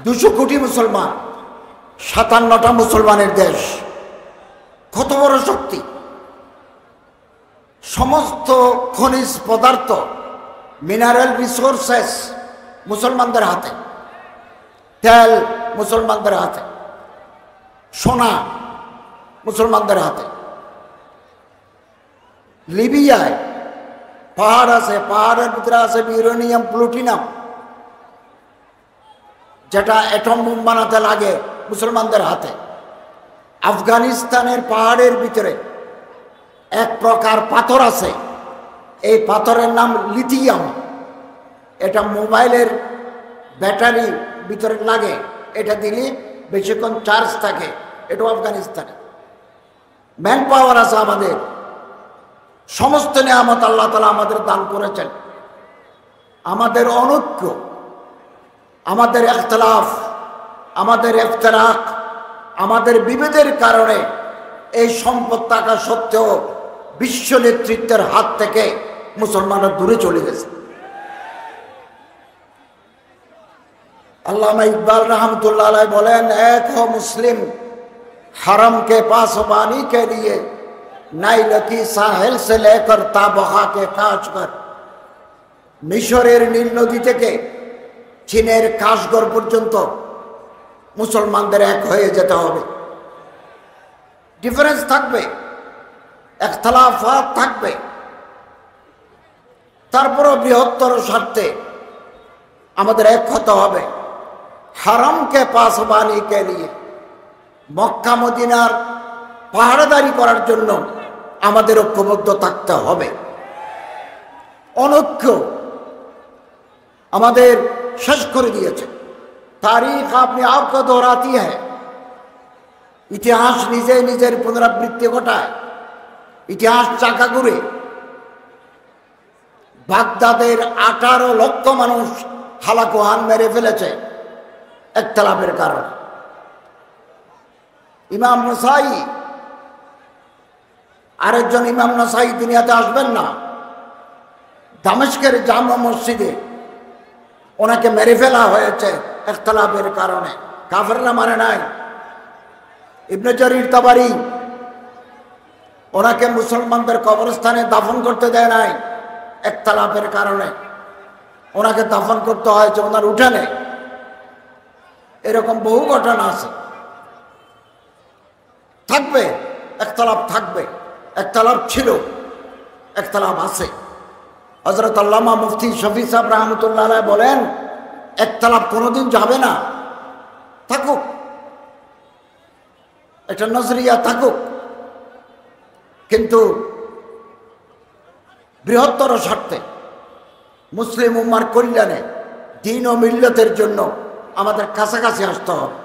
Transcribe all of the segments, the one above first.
200 কোটি মুসলমান, 57টা মুসলমানের দেশ, কত বড় শক্তি। সমস্ত খনিজ পদার্থ, মিনারেল রিসোর্সেস মুসলমানদের হাতে, তেল মুসলমানদের হাতে, সোনা মুসলমানদের হাতে। লিবিয়ায় পাহাড় আছে, পাহাড়ের ভিতরে আছে ইউরেনিয়াম, প্লুটোনিয়াম, যেটা অ্যাটম বোম বানাতে লাগে, মুসলমানদের হাতে। আফগানিস্তানের পাহাড়ের ভিতরে এক প্রকার পাথর আছে, এই পাথরের নাম লিথিয়াম। এটা মোবাইলের ব্যাটারি ভিতরে লাগে, এটা দিলে বেশিক্ষণ চার্জ থাকে। এটাও আফগানিস্তানে। ম্যান পাওয়ার আছে আমাদের, সমস্ত নিয়ামত আল্লাহ তাআলা আমাদের দান করেছেন। আমাদের অনৈক্য, আমাদের ইখতিলাফ, আমাদের ইফতিরাক, আমাদের বিভেদের কারণে এই সম্পদ থাকা সত্ত্বেও বিশ্ব নেতৃত্বের হাত থেকে মুসলমানরা দূরে চলে গেছে। আল্লামা ইকবাল रहमतुल्लाह अलैह बोलें, एक हो मुस्लिम हरम के पास पानी के लिए नाइल की साहिल से लेकर ताबखा के काश कर। মিশরের নীল নদী থেকে চীনের কাশগড় পর্যন্ত মুসলমানদের এক হয়ে যেতে হবে। ডিফারেন্স থাকবে, ইখতিলাফাত থাকবে, তারপরও বৃহত্তর স্বার্থে আমাদের এক হতে হবে। হারাম কে পাস বানি কে লিয়ে, মক্কা মদিনার পাহারাদারি করার জন্য আমাদের ঐক্যবদ্ধ থাকতে হবে। অনৈক্য আমাদের শেষ করে দিয়েছে। তারিখ আপনি আপকে দোহরাতি হ্যায়, ইতিহাস নিজে নিজের পুনরাবৃত্তি ঘটায়, ইতিহাস চাকা ঘুরে। বাগদাদের 18 লক্ষ মানুষ হালাকুহান মেরে ফেলেছে ইখতিলাফের কারণে। ইমাম নাসাই, আরেকজন ইমাম নাসাই দুনিয়াতে আসবেন না, দামেস্কের জামা মসজিদে ওনাকে মেরে ফেলা হয়েছে ইখতিলাফের কারণে। কাফেররা মানে নাই। ইবনে জারির তাবারি ওনাকে মুসলমানদের কবরস্থানে দাফন করতে দেয় নাই ইখতিলাফের কারণে, ওনাকে দাফন করতে হয়েছে ওনার উঠানে। এরকম বহু ঘটনা আছে। থাকবে ইখতিলাফ, থাকবে, ইখতিলাফ ছিল, ইখতিলাফ আছে। হযরত আল্লামা মুফতি শফি সাহেব रहमतुल्लाह अलैह বলেন, ইখতিলাফ কোনোদিন যাবে না, থাকুক, এটা নজরিয়া থাকুক, কিন্তু বৃহত্তর স্বার্থে মুসলিম উম্মার কল্যাণে, দ্বীন ও মিল্লাতের জন্য আমাদের কাছাকাছি আসতে হবে।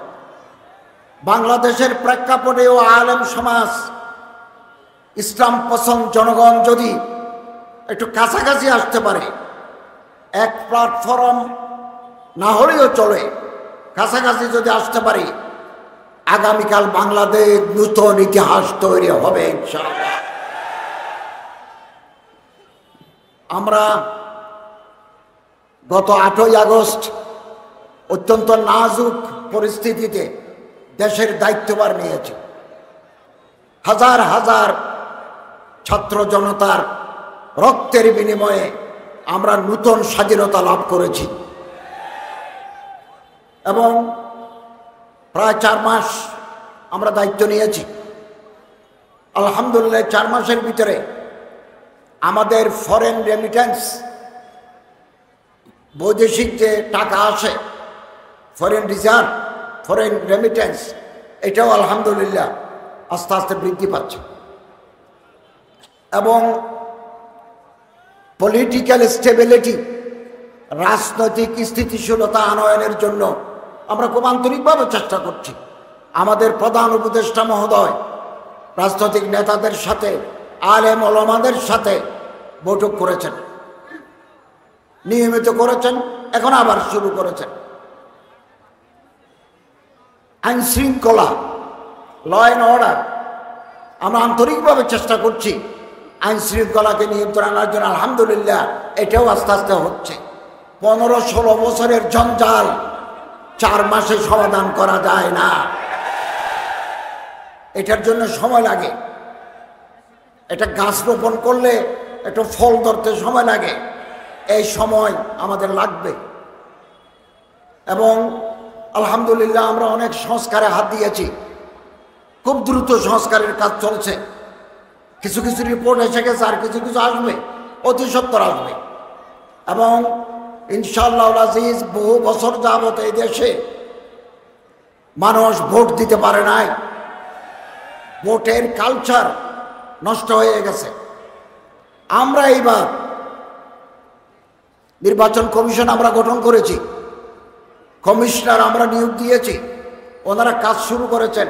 বাংলাদেশের প্রেক্ষাপটেও আলেম সমাজ, ইসলাম পছন্দ জনগণ যদি একটু কাছাকাছি আসতে পারে, এক প্ল্যাটফর্ম না হলেও চলে, কাছাকাছি যদি আসতে পারি, আগামীকাল বাংলাদেশ নূতন ইতিহাস তৈরি হবে ইনশাআল্লাহ। আমরা গত 8ই আগস্ট অত্যন্ত নাজুক পরিস্থিতিতে দেশের দায়িত্বভার নিয়েছি। হাজার হাজার ছাত্র জনতার রক্তের বিনিময়ে আমরা নূতন স্বাধীনতা লাভ করেছি এবং প্রায় 4 মাস আমরা দায়িত্ব নিয়েছি। আলহামদুলিল্লাহ 4 মাসের ভিতরে আমাদের ফরেন রেমিটেন্স, বৈদেশিক যে টাকা আসে, ফরেন রিজার্ভ, ফরেন রেমিটেন্স, এটাও আলহামদুলিল্লাহ আস্তে আস্তে বৃদ্ধি পাচ্ছে এবং পলিটিক্যাল স্টেবিলিটি, রাজনৈতিক স্থিতিশীলতা আনয়নের জন্য আমরা খুব আন্তরিকভাবে চেষ্টা করছি। আমাদের প্রধান উপদেষ্টা মহোদয় রাজনৈতিক নেতাদের সাথে, আলেম ওলামাদের সাথে বৈঠক করেছেন, নিয়মিত করেছেন, এখন আবার শুরু করেছেন। আইন শৃঙ্খলা, ল অ্যান্ড অর্ডার, আমরা আন্তরিকভাবে চেষ্টা করছি আইন শৃঙ্খলাকে নিয়ন্ত্রণ আনার জন্য। আলহামদুলিল্লাহ এটাও আস্তে আস্তে হচ্ছে। 15-16 বছরের জঞ্জাল 4 মাসে সমাধান করা যায় না। এটার জন্য সময় লাগে। এটা গাছ রোপণ করলে একটু ফল ধরতে সময় লাগে, এই সময় আমাদের লাগবে। এবং আলহামদুলিল্লাহ আমরা অনেক সংস্কারে হাত দিয়েছি, খুব দ্রুত সংস্কারের কাজ চলছে। কিছু কিছু রিপোর্ট এসে গেছে, আর কিছু কিছু আসবে, অতি সত্বর আসবে। এবং ইনশাআল্লাহ আজিজ, বহু বছর যাবত এই দেশে মানুষ ভোট দিতে পারে নাই, ভোটের কালচার নষ্ট হয়ে গেছে। আমরা এইবার নির্বাচন কমিশন আমরা গঠন করেছি, কমিশনার আমরা নিয়োগ দিয়েছি, ওনারা কাজ শুরু করেছেন।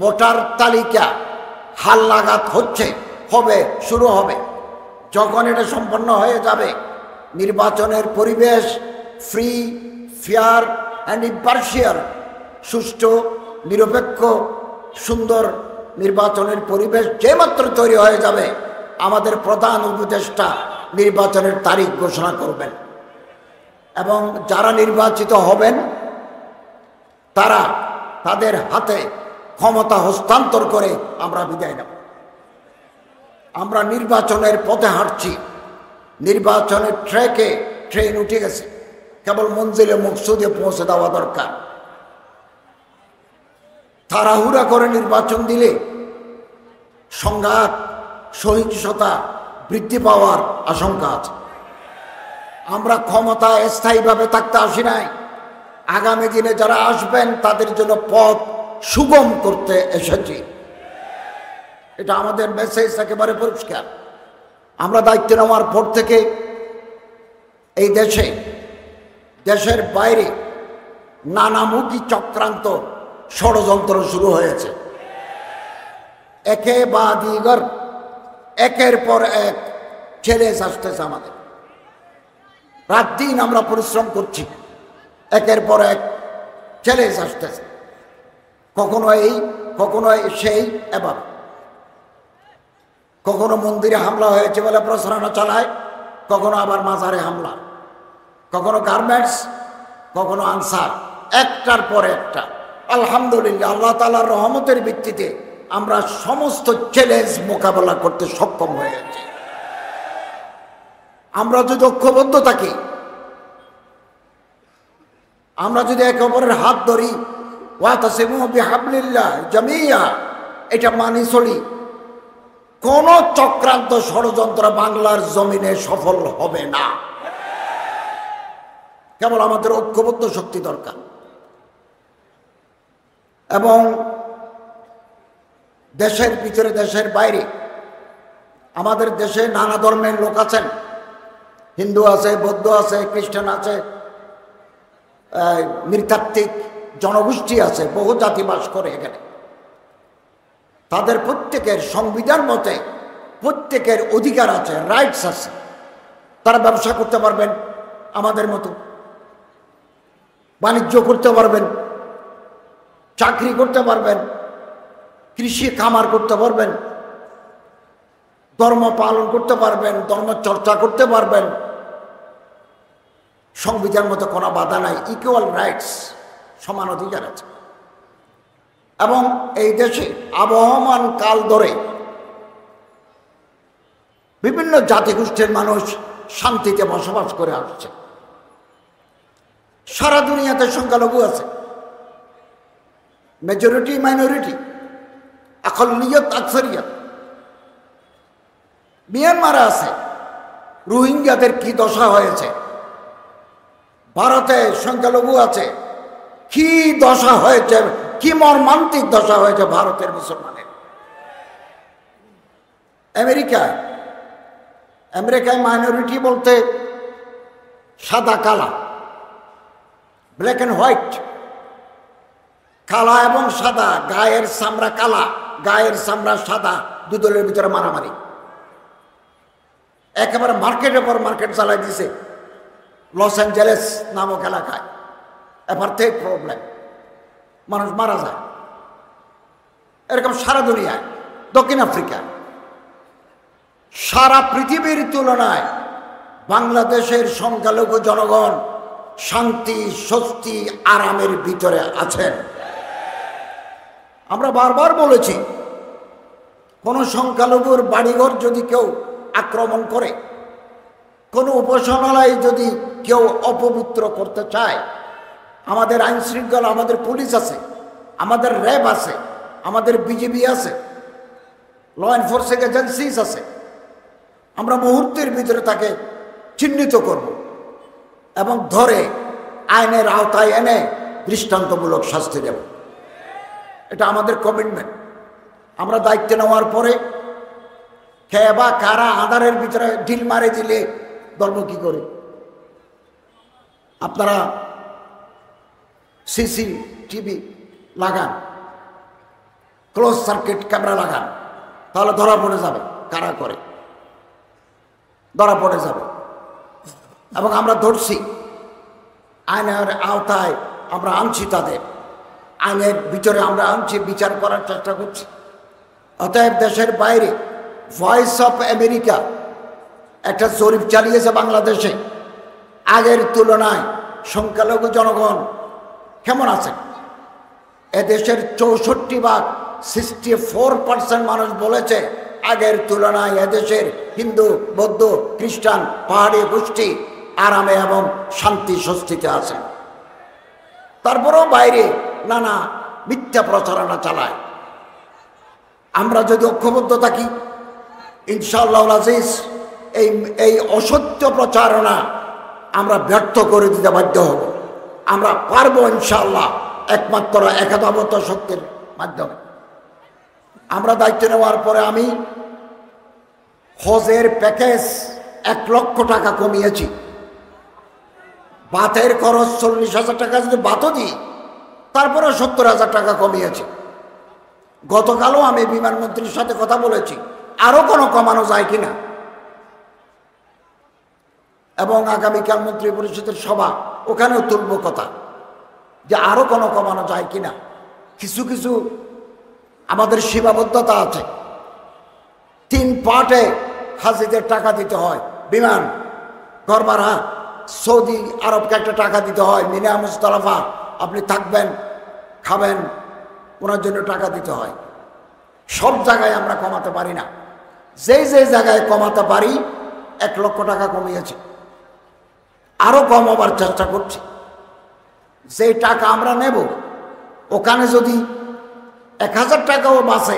ভোটার তালিকা হালনাগাদ হচ্ছে, হবে, শুরু হবে। যখন এটা সম্পন্ন হয়ে যাবে, নির্বাচনের পরিবেশ ফ্রি, ফেয়ার অ্যান্ড ইম্পার্শিয়াল, সুষ্ঠু, নিরপেক্ষ, সুন্দর নির্বাচনের পরিবেশ যেমাত্র তৈরি হয়ে যাবে, আমাদের প্রধান উপদেষ্টা নির্বাচনের তারিখ ঘোষণা করবেন। এবং যারা নির্বাচিত হবেন তারা তাদের হাতে ক্ষমতা হস্তান্তর করে আমরা বিদায় নেব। আমরা নির্বাচনের পথে হাঁটছি, নির্বাচনের ট্র্যাকে ট্রেন উঠে গেছে, কেবল মঞ্জিলে মকসুদে পৌঁছে দেওয়া দরকার। তাড়াহুড়া করে নির্বাচন দিলে সংঘাত, সহিংসতা বৃদ্ধি পাওয়ার আশঙ্কা আছে। আমরা ক্ষমতায় স্থায়ীভাবে থাকতে আসি নাই, আগামী দিনে যারা আসবেন তাদের জন্য পথ সুগম করতে এসেছি। এটা আমাদের মেসেজ একেবারে পরিষ্কার। আমরা দায়িত্ব নেওয়ার পর থেকে এই দেশে, দেশের বাইরে নানামুখী চক্রান্ত, ষড়যন্ত্র শুরু হয়েছে। একে বা দিগর, একের পর এক চ্যালেঞ্জ আসতেছে আমাদের। রাত দিন আমরা পরিশ্রম করছি, একের পর এক চ্যালেঞ্জ আসতেছে। কখনো এই, কখনো সেই, এবার কখনো মন্দিরে হামলা হয়েছে বলে প্রচারণা চালায়, কখনো আবার মাজারে হামলা, কখনো গার্মেন্টস, কখনো আনসার, একটার পর একটা। আলহামদুলিল্লাহ, আল্লাহ তাআলার রহমতের ভিত্তিতে আমরা সমস্ত চ্যালেঞ্জ মোকাবেলা করতে সক্ষম হয়েছি। আমরা যদি ঐক্যবদ্ধ থাকি, আমরা যদি একে অপরের হাত ধরি, ওয়াতাসিমু বিহাবলিল্লাহ জামিয়া, এটা মানি চলি, কোন চক্রান্ত, ষড়যন্ত্র বাংলার জমিনে সফল হবে না। কেবল আমাদের ঐক্যবদ্ধ শক্তি দরকার। এবং দেশের ভিতরে, দেশের বাইরে, আমাদের দেশে নানা ধর্মের লোক আছেন, হিন্দু আছে, বৌদ্ধ আছে, খ্রিস্টান আছে, নৃতাত্ত্বিক জনগোষ্ঠী আছে, বহু জাতি বাস করে এখানে। তাদের প্রত্যেকের সংবিধান মতে প্রত্যেকের অধিকার আছে, রাইটস আছে। তারা ব্যবসা করতে পারবেন আমাদের মতো, বাণিজ্য করতে পারবেন, চাকরি করতে পারবেন, কৃষি খামার করতে পারবেন, ধর্ম পালন করতে পারবেন, ধর্ম চর্চা করতে পারবেন। সংবিধান মতো কোনো বাধা নাই, ইকুয়াল রাইটস, সমান অধিকার আছে। এবং এই দেশে আবহমান কাল ধরে বিভিন্ন জাতিগোষ্ঠীর মানুষ শান্তিতে বসবাস করে আসছে। সারা দুনিয়াতে সংখ্যালঘু আছে, মেজরিটি মাইনরিটি, আকলিয়ত আকসরিয়ত। মিয়ানমারে আছে, রোহিঙ্গাদের কি দশা হয়েছে। ভারতে সংখ্যালঘু আছে, কি দশা হয়েছে, কি মর্মান্তিক দশা হয়েছে ভারতের মুসলমানের। আমেরিকায় মাইনরিটি বলতে সাদা কালা, ব্ল্যাক অ্যান্ড হোয়াইট, কালা এবং সাদা, গায়ের চামড়া কালা, গায়ের চামড়া সাদা, দুদলের ভিতরে মারামারি। একেবারে মার্কেটের পর মার্কেট চালাই দিছে লস অ্যাঞ্জেলেস নামক এলাকায়। অ্যাপার্থাইড প্রবলেম, মানুষ মারা যায়। এরকম সারা দুনিয়ায়, দক্ষিণ আফ্রিকা, সারা পৃথিবীর তুলনায় বাংলাদেশের সংখ্যালঘু জনগণ শান্তি, স্বস্তি, আরামের ভিতরে আছেন। আমরা বারবার বলেছি, কোনো সংখ্যালঘুর বাড়িঘর যদি কেউ আক্রমণ করে, কোনো উপাসনালয় যদি কেউ অপবিত্র করতে চায়, আমাদের আইন শৃঙ্খলা, আমাদের পুলিশ আছে, আমাদের র্যাব আছে, আমাদের বিজিবি আছে, ল এনফোর্সিং এজেন্সিস আছে। আমরা মুহূর্তের ভিতরে তাকে চিহ্নিত করব এবং ধরে আইনের আওতায় এনে দৃষ্টান্তমূলক শাস্তি দেব। এটা আমাদের কমিটমেন্ট। আমরা দায়িত্ব নেওয়ার পরে খেয়ে বা কারা আধারের ভিতরে ঢিল মারে দিলে ধর্ম কি করে? আপনারা সিসিটিভি লাগান, ক্লোজ সার্কিট ক্যামেরা লাগান, তাহলে ধরা পড়ে যাবে কারা করে, ধরা পড়ে যাবে। এবং আমরা ধরছি, আইনের আওতায় আমরা আনছি, তাদের আইনের ভিতরে আমরা আনছি, বিচার করার চেষ্টা করছি। অতএব দেশের বাইরে ভয়েস অফ আমেরিকা একটা জরিপ চালিয়েছে বাংলাদেশে, আগের তুলনায় সংখ্যালঘু জনগণ কেমন আছে। এদেশের 64% 64% মানুষ বলেছে আগের তুলনায় এদেশের হিন্দু, বৌদ্ধ, খ্রিস্টান, পাহাড়ি গোষ্ঠী আরামে এবং শান্তি স্বস্তিতে আছে। তারপরেও বাইরে নানা মিথ্যা প্রচারণা চালায়। আমরা যদি ঐক্যবদ্ধ থাকি, ইনশাআল্লাহ আজিজ, এই অসত্য প্রচারণা আমরা ব্যর্থ করে দিতে বাধ্য হব। আমরা পারবো ইনশাআল্লাহ, একমাত্র একাত্মত শক্তির মাধ্যমে। আমরা দায়িত্ব নেওয়ার পরে আমি হজের প্যাকেজ 1 লক্ষ টাকা কমিয়েছি। বাতের খরচ 40,000 টাকা যদি বাতও দিই, তারপরে 70,000 টাকা কমিয়েছি। গতকালও আমি বিমানমন্ত্রীর সাথে কথা বলেছি, আরো কোনো কমানো যায় কিনা। এবং আগামীকাল মন্ত্রী পরিষদের সভা, ওখানেও তুলব কথা যে আরো কোনো কমানো যায় কিনা। কিছু কিছু আমাদের সীমাবদ্ধতা আছে। 3 পার্টে হাজিদের টাকা দিতে হয়, বিমান, ঘর ভাড়া, সৌদি আরবকে একটা টাকা দিতে হয়, মিনা মুস্তালাফা, আপনি থাকবেন, খাবেন, ওনার জন্য টাকা দিতে হয়। সব জায়গায় আমরা কমাতে পারি না। যে জায়গায় কমাতে পারি 1 লক্ষ টাকা কমিয়েছে, আরো কমাবার চেষ্টা করছি। যে টাকা আমরা নেব, ওখানে যদি 1000 টাকাও বাঁচে,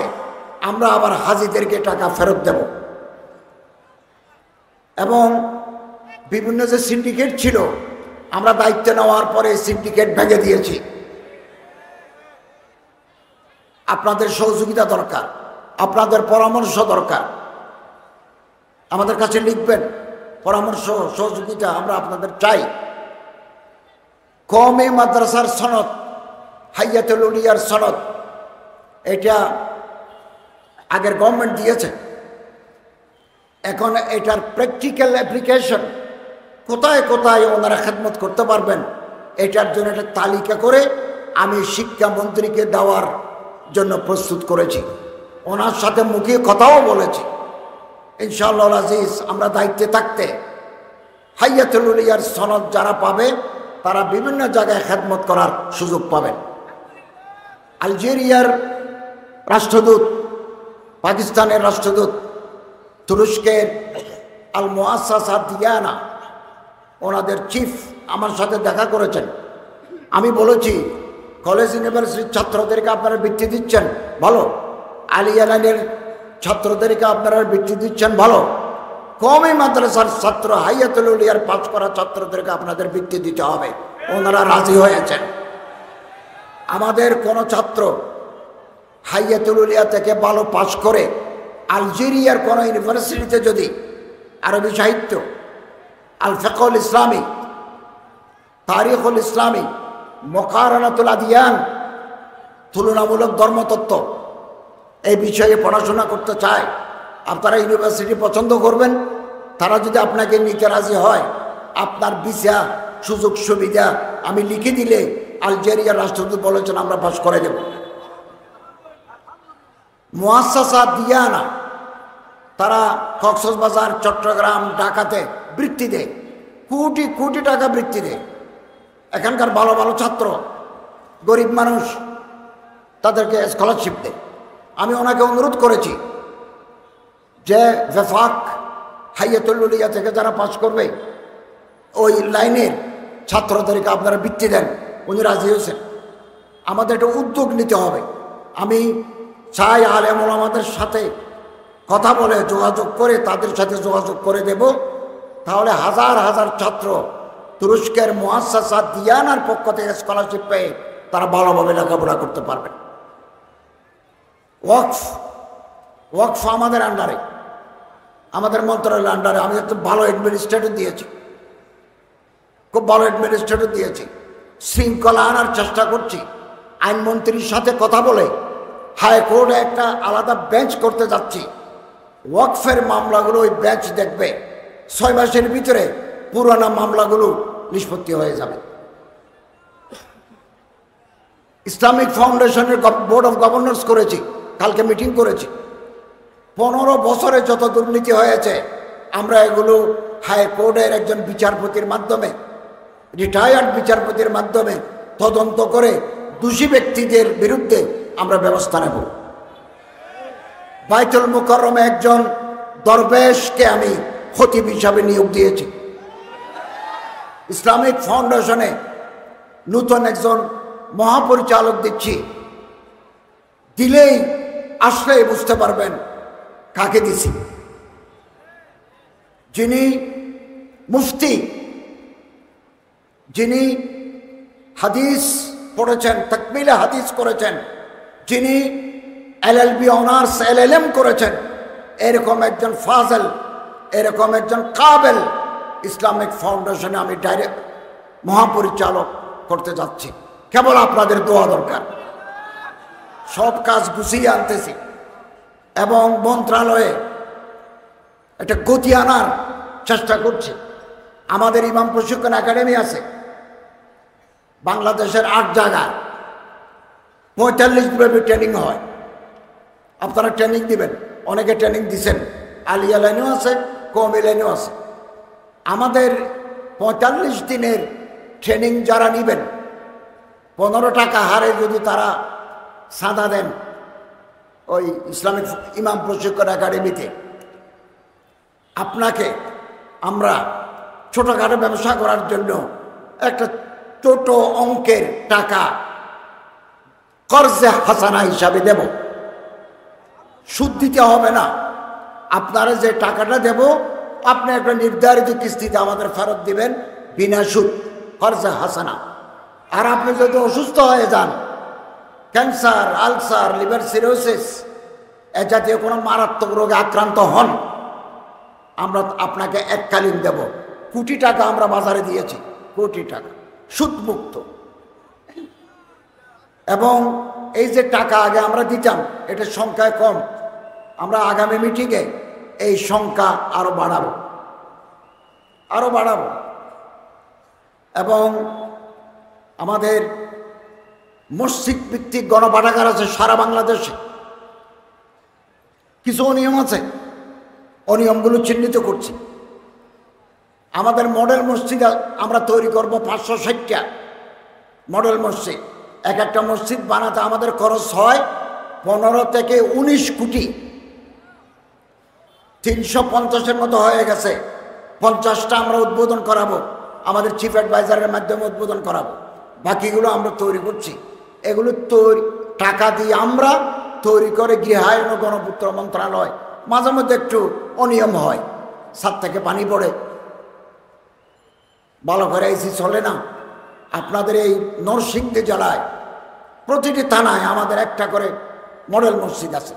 আমরা আবার হাজিদেরকে টাকা ফেরত দেব। এবং বিভিন্ন যে সিন্ডিকেট ছিল, আমরা দায়িত্ব নেওয়ার পরে সিন্ডিকেট ভেঙে দিয়েছি। আপনাদের সহযোগিতা দরকার, আপনাদের পরামর্শ দরকার। আমাদের কাছে লিখবেন, পরামর্শ, সহযোগিতা আমরা আপনাদের চাই। কওমি মাদ্রাসার সনদ, হাইয়াতুল উলিয়ার সনদ, এটা আগের গভর্নমেন্ট দিয়েছে। এখন এটার প্র্যাকটিক্যাল অ্যাপ্লিকেশন কোথায় কোথায় ওনারা খেদমত করতে পারবেন, এটার জন্য একটা তালিকা করে আমি শিক্ষামন্ত্রীকে দেওয়ার জন্য প্রস্তুত করেছি। ওনার সাথে মুখে কথাও বলেছি। ইনশাআল্লাহ আজিজ, আমরা দায়িত্বে থাকতে হাইয়াতুল উলিয়ার সনদ যারা পাবে, তারা বিভিন্ন জায়গায় খেদমত করার সুযোগ পাবেন। আলজেরিয়ার রাষ্ট্রদূত, পাকিস্তানের রাষ্ট্রদূত, তুরস্কের আল মুআসসাসা দিয়ানা, ওনাদের চিফ আমার সাথে দেখা করেছেন। আমি বলেছি, কলেজ ইউনিভার্সিটির ছাত্রদেরকে আপনারা বৃত্তি দিচ্ছেন, ভালো। আলিয়া লাইনের ছাত্রদেরকে আপনারা বৃত্তি দিচ্ছেন, ভালো। কওমি মাদ্রাসার ছাত্র, হাইয়াতুল উলিয়ার পাস করা ছাত্রদেরকে আপনাদের বৃত্তি দিতে হবে। ওনারা রাজি হয়েছেন। আমাদের কোনো ছাত্র হাইয়াতুল উলিয়া থেকে ভালো পাস করে আলজেরিয়ার কোনো ইউনিভার্সিটিতে যদি আরবি সাহিত্য, আল ফিকহুল ইসলামী, তারিখুল ইসলামী, মুকারানাতুল আদিয়ান, তুলনামূলক ধর্মতত্ত্ব, এই বিষয়ে পড়াশোনা করতে চায়, আপনারা ইউনিভার্সিটি পছন্দ করবেন। তারা যদি আপনাকে নিতে রাজি হয়, আপনার ভিসা, সুযোগ সুবিধা আমি লিখে দিলে আলজেরিয়ার রাষ্ট্রদূত বলেছেন আমরা পাস করে দেব। মুআসসাসা দিয়ানা, তারা কক্সবাজার, চট্টগ্রাম, ঢাকাতে বৃত্তি দেয়, কোটি কোটি টাকা বৃত্তি দেয়। এখানকার ভালো ভালো ছাত্র, গরিব মানুষ, তাদেরকে স্কলারশিপ দেয়। আমি ওনাকে অনুরোধ করেছি যে ভেফাক হাইয়াতুল উলিয়া থেকে যারা পাস করবে ওই লাইনের ছাত্রদেরকে আপনারা বৃত্তি দেন। উনি রাজি হয়েছেন। আমাদের একটা উদ্যোগ নিতে হবে। আমি চাই আলেম ওলামাদের সাথে কথা বলে যোগাযোগ করে তাদের সাথে যোগাযোগ করে দেব, তাহলে হাজার হাজার ছাত্র তুরস্কের মুআসসাসা দিয়ানার পক্ষ থেকে স্কলারশিপ পেয়ে তারা ভালোভাবে লেখাপড়া করতে পারবে। ওয়াকফ আমাদের আন্ডারে, আমাদের মন্ত্রণালয়ের আন্ডারে। আমি একটু ভালো অ্যাডমিনিস্ট্রেটর দিয়েছি, খুব ভালো অ্যাডমিনিস্ট্রেটর দিয়েছি। শৃঙ্খলা আনার চেষ্টা করছি। আইনমন্ত্রীর সাথে কথা বলে হাইকোর্টে একটা আলাদা বেঞ্চ করতে যাচ্ছি। ওয়াকফের মামলাগুলো ওই বেঞ্চ দেখবে, 6 মাসের ভিতরে পুরানা মামলাগুলো নিষ্পত্তি হয়ে যাবে। ইসলামিক ফাউন্ডেশনের বোর্ড অফ গভর্নর্স করেছি, কালকে মিটিং করেছি। 15 বছরে যত দুর্নীতি হয়েছে আমরা এগুলো হাইকোর্টের একজন বিচারপতির মাধ্যমে, রিটায়ার্ড বিচারপতির মাধ্যমে তদন্ত করে দোষী ব্যক্তিদের বিরুদ্ধে আমরা ব্যবস্থা নেব। বাইতুল মুকাররমে একজন দরবেশকে আমি খতিব হিসাবে নিয়োগ দিয়েছি। ইসলামিক ফাউন্ডেশনে নূতন একজন মহাপরিচালক দিচ্ছি। দিলেই আসলেই বুঝতে পারবেন কাকে দিছি। যিনি মুফতি, যিনি হাদিস পড়েছেন, তাকমিলে হাদিস করেছেন, যিনি LLB অনার্স LLM করেছেন, এরকম একজন ফাজল, এরকম একজন কাবেল ইসলামিক ফাউন্ডেশনে আমি ডাইরেক্ট মহাপরিচালক করতে যাচ্ছি। কেবল আপনাদের দোয়া দরকার। সব কাজ গুছিয়ে আনতেছি এবং মন্ত্রণালয়ে একটা গতি আনার চেষ্টা করছি। আমাদের ইমাম প্রশিক্ষণ একাডেমি আছে বাংলাদেশের 8 জায়গায়, 45 দিনের ট্রেনিং হয়। আপনারা ট্রেনিং দিবেন, অনেকে ট্রেনিং দিচ্ছেন, আলিয়া লাইনেও আছে, কওমি লাইনেও আছে। আমাদের 45 দিনের ট্রেনিং যারা নেবেন 15 টাকা হারে যদি তারা চাঁদা দেন ওই ইসলামিক ইমাম প্রশিক্ষণ একাডেমিতে, আপনাকে আমরা ছোটোখাটো ব্যবসা করার জন্য একটা ছোট অঙ্কের টাকা কর্জে হাসানা হিসাবে দেব। সুদ দিতে হবে না। আপনারা যে টাকাটা দেব আপনি একটা নির্ধারিত কিস্তিতে আমাদের ফেরত দিবেন বিনা সুদ, কর্জে হাসানা। আর আপনি যদি অসুস্থ হয়ে যান, ক্যান্সার, আলসার, লিভার সিরোসিস এ জাতীয় কোনো মারাত্মক রোগে আক্রান্ত হন, আমরা আপনাকে এককালীন দেব। কোটি টাকা আমরা বাজারে দিয়েছি, কোটি টাকা সুদমুক্ত। এবং এই যে টাকা আগে আমরা দিতাম এটার সংখ্যায় কম, আমরা আগামী মিটিংয়ে এই সংখ্যা আরো বাড়াবো, আরো বাড়াবো। এবং আমাদের মসজিদ ভিত্তিক গণপাঠাগার আছে সারা বাংলাদেশে। কিছু অনিয়ম আছে, অনিয়মগুলো চিহ্নিত করছি। আমাদের মডেল মসজিদ আমরা তৈরি করব 560টা মডেল মসজিদ। এক একটা মসজিদ বানাতে আমাদের খরচ হয় 15 থেকে 19 কোটি। 350-এর মতো হয়ে গেছে। 50টা আমরা উদ্বোধন করাবো, আমাদের চিফ অ্যাডভাইজারের মাধ্যমে উদ্বোধন করাবো। বাকিগুলো আমরা তৈরি করছি। এগুলো টাকা দিয়ে আমরা তৈরি করে গৃহায়ন ও গণপূর্ত মন্ত্রণালয়। মাঝে মধ্যে একটু অনিয়ম হয়, ছাদ থেকে পানি পড়ে, ভালো করে এসি চলে না। আপনাদের এই নরসিংদী জেলায় প্রতিটি থানায় আমাদের একটা করে মডেল মসজিদ আছে।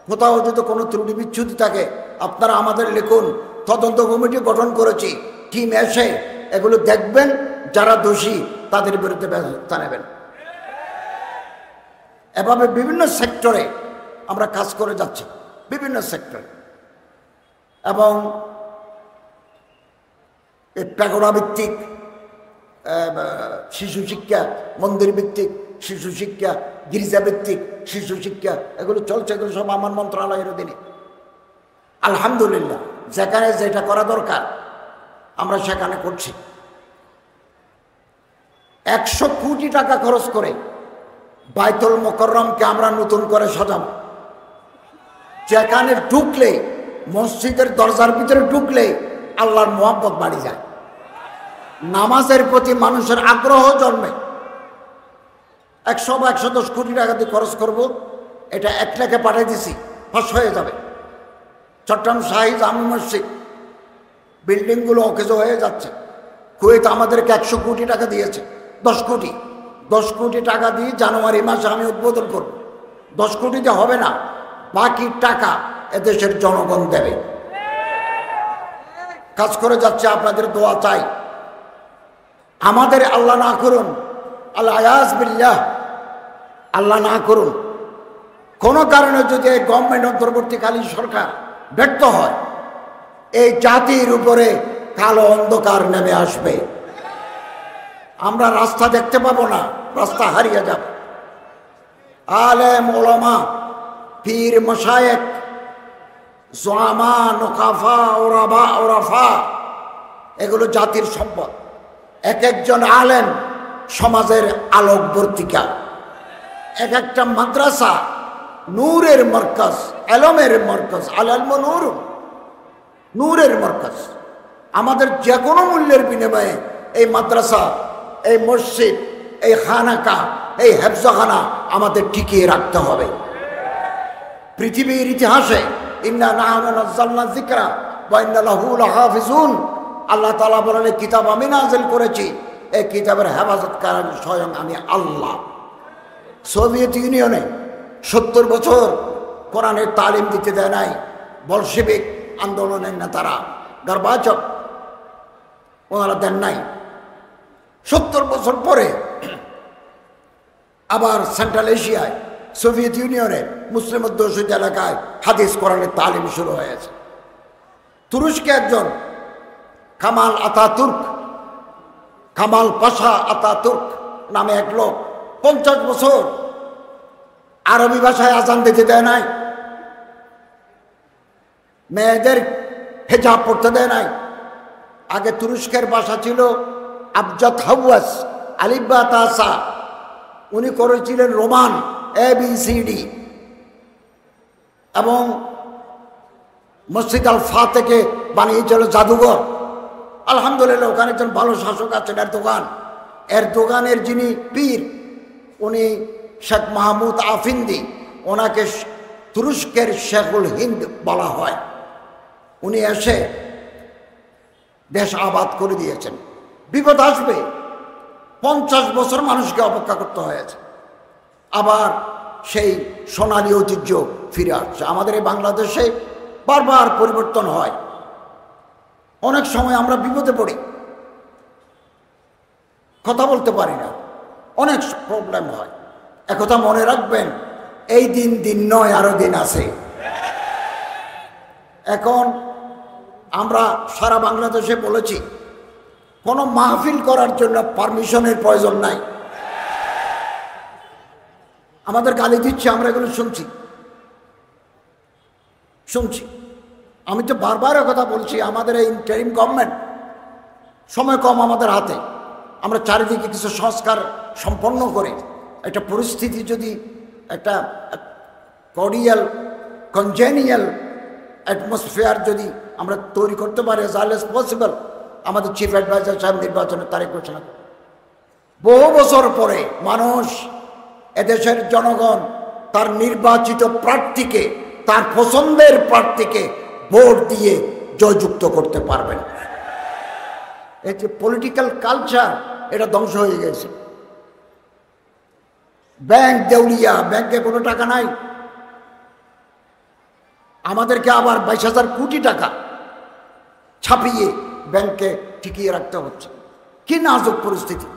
কোথাও যদি কোনো ত্রুটি বিচ্ছুতি থাকে আপনারা আমাদের লিখুন, তদন্ত কমিটি গঠন করেছি, টিম এসে এগুলো দেখবেন, যারা দোষী তাদের বিরুদ্ধে ব্যবস্থা নেবেন। এভাবে বিভিন্ন সেক্টরে আমরা কাজ করে যাচ্ছি, বিভিন্ন সেক্টরে। এবং এই প্যাগোডা ভিত্তিক শিশু শিক্ষা, মন্দির ভিত্তিক শিশু শিক্ষা, গির্জা ভিত্তিক শিশু শিক্ষা, এগুলো চলছে। এগুলো সব আমার মন্ত্রণালয়ের অধীনে। আলহামদুলিল্লাহ, যেখানে যেটা করা দরকার আমরা সেখানে করছি। 100 কোটি টাকা খরচ করে বাইতুল মুকাররমকে আমরা নতুন করে সাজাবো, যেখানে ঢুকলে, মসজিদের দরজার ভিতরে ঢুকলে আল্লাহর মোহাব্বত বাড়ি যায়, নামাজের প্রতি মানুষের আগ্রহ জন্মে। 100 বা 110 কোটি টাকা দিয়ে খরচ করব, এটা 1 লাখে পাঠিয়ে দিছি, ফাঁস হয়ে যাবে। চট্টগ্রাম শাহী জামে মসজিদ বিল্ডিংগুলো অকেজো হয়ে যাচ্ছে। কুয়েত আমাদেরকে 100 কোটি টাকা দিয়েছে, 10 কোটি টাকা দিয়ে জানুয়ারি মাসে আমি উদ্বোধন করব। 10 কোটিতে হবে না, বাকি টাকা এদেশের জনগণ দেবে। কাজ করে যাচ্ছে, আপনাদের দোয়া চাই। আমাদের আল্লাহ না করুন, আল্লাহ আয়াজ বিল্লাহ, আল্লাহ না করুন, কোনো কারণে যদি এই গভর্নমেন্ট অন্তর্বর্তীকালীন সরকার ব্যর্থ হয়, এই জাতির উপরে কালো অন্ধকার নেমে আসবে। আমরা রাস্তা দেখতে পাবো না, রাস্তা হারিয়ে যাবে। আলেম ওলামা, পীর মশায়েক, জোয়ামা, নোকাফা, ওরাবা, ওরাফা, এগুলো জাতির সম্পদ। এক একজন আলেম সমাজের আলোকবর্তিকা। এক একটা মাদ্রাসা নূরের মরকজ, এলমের মরকজ। আল ইলমু নূর, নূরের মরকজ। আমাদের যে কোনো মূল্যের বিনিময়ে এই মাদ্রাসা, এই মসজিদ, এই খানাকা, এই হেফজখানা আমাদের টিকিয়ে রাখতে হবে। পৃথিবীর ইতিহাসে ইন্না নাহনু নাযালনা যিকরা ওয়া ইন্না লাহু লাহাফিজুন, আল্লাহ তাআলা বলেন এই কিতাব আমি নাযিল করেছি, এই কিতাবের হেফাজতকার স্বয়ং আমি আল্লাহ। সোভিয়েত ইউনিয়নে 70 বছর কোরআনের তালিম দিতে দেয় নাই বলশেবিক আন্দোলনের নেতারা, গর্বাচক, ওনারা দেন নাই। 70 বছর পরে আবার সেন্ট্রাল এশিয়ায়, সোভিয়েত ইউনিয়নে, মুসলিম অধ্যুষিত এলাকায় হাদিস কোরআনের তালিম শুরু হয়েছে। তুরস্কে একজন কামাল আতাতুর্ক, কামাল পাশা আতাতুর্ক নামে এক লোক 50 বছর আরবি ভাষায় আজান দিতে দেয় নাই, মেয়েদের হেজাব পড়তে দেয় নাই। আগে তুরস্কের ভাষা ছিল আবজাদ হাওয়াস, আলিফ বা তাসা। উনি করেছিলেন রোমান, ABCD, এবং মসজিদ আল ফাতেকে বানিয়েছিল জাদুঘর। আলহামদুলিল্লাহ, ওখানে একজন ভালো শাসক আছেন, এর দোকানের যিনি পীর, উনি শেখ মাহমুদ আফিন্দি, ওনাকে তুরস্কের শেখুল হিন্দ বলা হয়। উনি এসে দেশ আবাদ করে দিয়েছেন। বিপদ আসবে, 50 বছর মানুষকে অপেক্ষা করতে হয়েছে, আবার সেই সোনালী ঐতিহ্য ফিরে আসছে। আমাদের এই বাংলাদেশে বারবার পরিবর্তন হয়, অনেক সময় আমরা বিপদে পড়ি, কথা বলতে পারি না, অনেক প্রবলেম হয়। একথা মনে রাখবেন, এই দিন নয়, আরো দিন আছে। এখন আমরা সারা বাংলাদেশে বলেছি, কোনো মাহফিল করার জন্য পারমিশনের প্রয়োজন নাই। আমাদের গালি দিচ্ছে, আমরা এগুলো শুনছি। আমি তো বারবার কথা বলছি, আমাদের এই ইন্টারিম গভর্নমেন্ট, সময় কম আমাদের হাতে। আমরা চারিদিকে কিছু সংস্কার সম্পন্ন করে একটা পরিস্থিতি যদি একটা কর্ডিয়াল কনজেনিয়াল অ্যাটমসফিয়ার যদি আমরা তৈরি করতে পারি, as early as possible, আমাদের চিফ অ্যাডভাইজার সাহেব নির্বাচনের তারিখ ঘোষণা করে। বহু বছর পরে মানুষ, এদেশের জনগণ তার নির্বাচিত প্রার্থীকে, তার পছন্দের প্রার্থীকে ভোট দিয়ে জয়যুক্ত করতে পারবেন। এই যে পলিটিক্যাল কালচার, এটা ধ্বংস হয়ে গেছে। ব্যাংক দেউলিয়া, ব্যাংকে কোনো টাকা নাই। আমাদেরকে আবার 22,000 কোটি টাকা ছাপিয়ে ব্যাংকে টিকিয়ে রাখতে হচ্ছে। কি নাজুক পরিস্থিতি।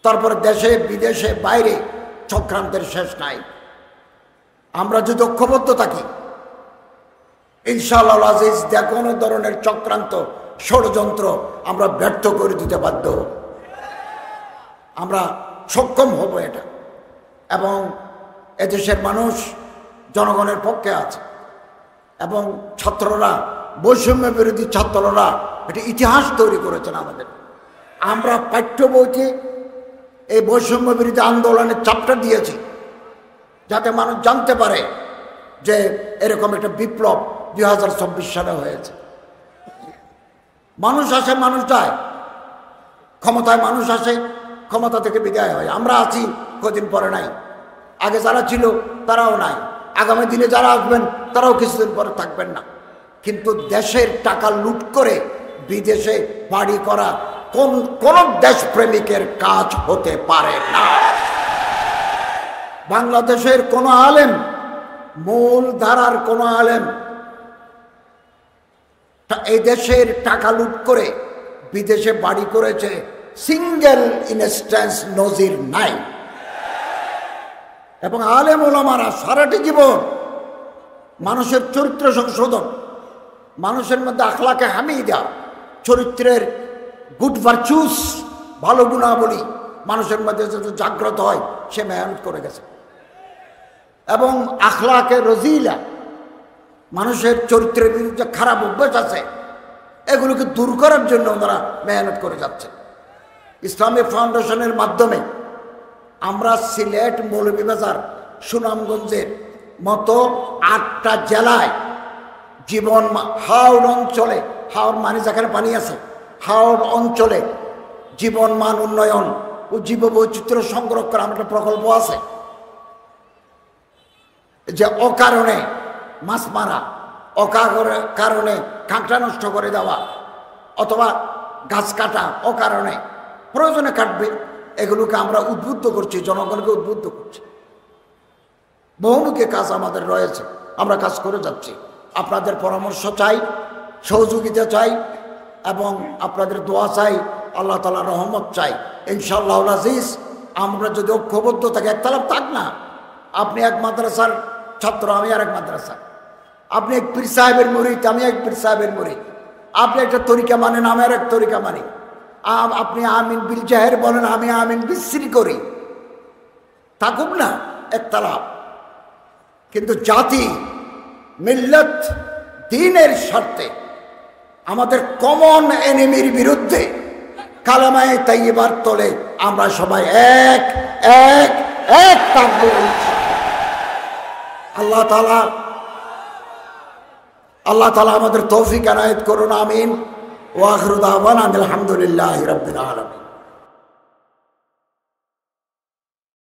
তারপরে দেশে বিদেশে বাইরে চক্রান্তের শেষ নাই। আমরা যদি ঐক্যবদ্ধ থাকি, ইনশাআল্লাহ আজিজ, যে কোনো ধরনের চক্রান্ত, ষড়যন্ত্র আমরা ব্যর্থ করে দিতে বাধ্য, আমরা সক্ষম হব এটা। এবং এদেশের মানুষ জনগণের পক্ষে আছে, এবং ছাত্ররা, বৈষম্য বিরোধী ছাত্ররা এটা ইতিহাস তৈরি করেছেন আমাদের। আমরা পাঠ্য বইতে এই বৈষম্য বিরোধী আন্দোলনের চাপটা দিয়েছি, যাতে মানুষ জানতে পারে যে এরকম একটা বিপ্লব 2024 সালে হয়েছে। মানুষ আসে, মানুষ যায়, ক্ষমতায় মানুষ আসে, ক্ষমতা থেকে বিদায় হয়। আমরা আছি, কদিন পরে নাই। আগে যারা ছিল তারাও নাই, আগামী দিনে যারা আসবেন তারাও কিছুদিন পরে থাকবেন না। কিন্তু দেশের টাকা লুট করে বিদেশে বাড়ি করা কোন দেশপ্রেমিকের কাজ হতে পারে না। বাংলাদেশের কোন আলেম, মূল ধারার কোন আলেম এই দেশের টাকা লুট করে বিদেশে বাড়ি করেছে সিঙ্গেল ইনস্ট্যান্স নজির নাই। এবং আলেম ওলামারা সারাটি জীবন মানুষের চরিত্র সংশোধন, মানুষের মধ্যে আখলাকে হামিদা, চরিত্রের গুড ভার্চুস, ভালো গুণাবলী মানুষের মধ্যে যাতে জাগ্রত হয় সে মেহনত করে গেছে। এবং আখলাকে রজিলা, মানুষের চরিত্রের বিরুদ্ধে খারাপ অভ্যাস আছে, এগুলোকে দূর করার জন্য ওনারা মেহনত করে যাচ্ছে। ইসলামী ফাউন্ডেশনের মাধ্যমে আমরা সিলেট, মৌলভীবাজার, সুনামগঞ্জের মতো 8টা জেলায় জীবন হাওড় অঞ্চলে, হাওড় মানে যেখানে পানি আছে, হাওড় অঞ্চলে জীবন মান উন্নয়ন ও জীববৈচিত্র্য সংরক্ষণ আমার একটা প্রকল্প আছে। যে অকারণে মাছ মারা, অকারণে কাঁকড়া নষ্ট করে দেওয়া অথবা গাছ কাটা অকারণে, প্রয়োজনে কাটবে, এগুলোকে আমরা উদ্বুদ্ধ করছি, জনগণকে উদ্বুদ্ধ করছি। বহুমুখী কাজ আমাদের রয়েছে, আমরা কাজ করে যাচ্ছি। আপনাদের পরামর্শ চাই, সহযোগিতা চাই এবং আপনাদের দোয়া চাই, আল্লাহ তাআলার রহমত চাই। ইনশাআল্লাহ আজিজ, আমরা যদি ঐক্যবদ্ধ থাকি, একতলাপ থাক না, আপনি এক মাদ্রাসার ছাত্র, আমি আর এক মাদ্রাসা, আপনি এক পীর সাহেবের মুরিদ, আমি এক পীর সাহেবের মুরিদ, আপনি একটা তরিকা মানেন, আমি আর এক তরিকা মানি, আপনি আমিন বিল জাহের বলেন, আমি আমিন বিসরি করি, থাকুক না একতলাপ। কিন্তু জাতি, মিল্লত, দ্বীনের স্বার্থে আমাদের কমন এনিমির বিরুদ্ধে কালেমায়ে তাইয়্যিবার তলে আমরা সবাই এক এক এক থাকবো। আল্লাহ তাআলা আমাদের তৌফিক এনায়েত করুন, আমিন। ওয়া আখিরু দাওয়ানা আলহামদুলিল্লাহি রাব্বিল আলামিন।